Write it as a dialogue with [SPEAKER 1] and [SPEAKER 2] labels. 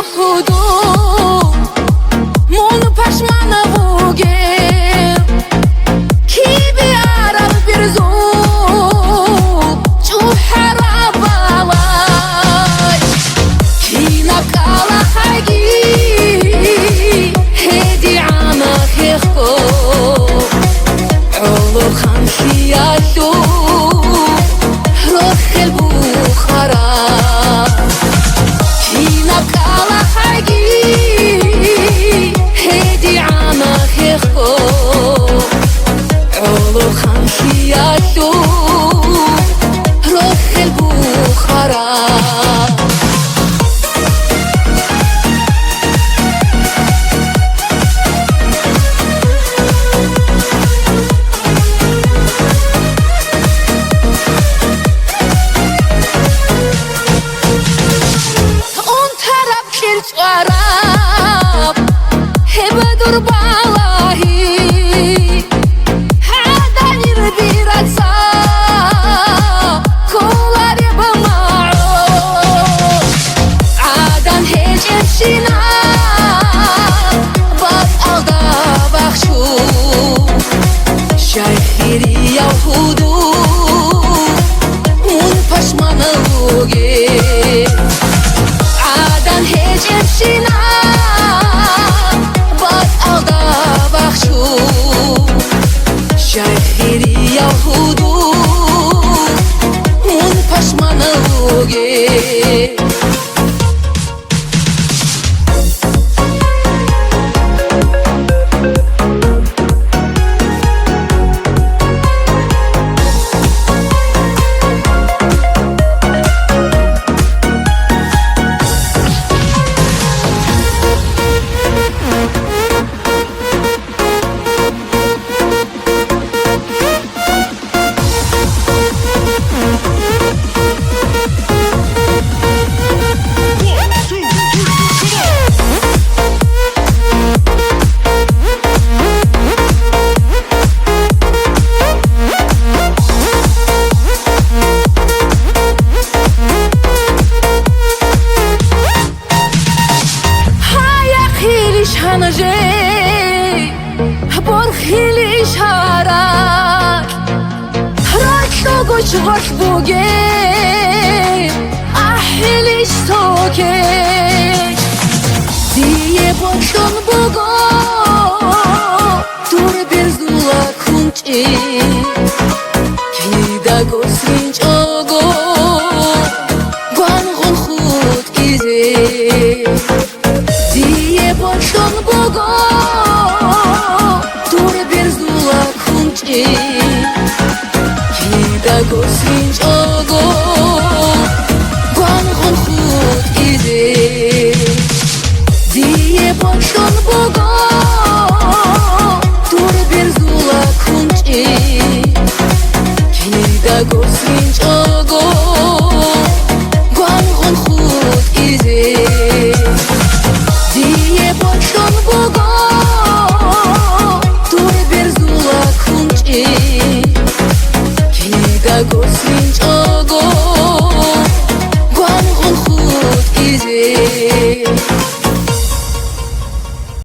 [SPEAKER 1] Yahudu Mon pashmanavuge Ki biara birzu Chuhara balay Ki nakala hagi Hedi ana khikho Ulu khamshiyashu Roh البخارا كينا كالا حاجي هدي عنا خيخو علو خمشياتو روح البخارا Arab hebedur balahi hadan yirbiratsa kolar yabma'u adan hejeshina bas alda bakhshu shaykhiri yahudu un pashmanavuge Hecefşina bas alda bakhshu Şaykhiri yahudu un pashmanavuge Hanajay borkhili sharak rakto gochgok buge ahili stoke diye boşton bugo dur bir zula kunchi kida gosrinch ogo gwan khut ize diye boşton bugo dur bir zula kunchi Kida gosrinch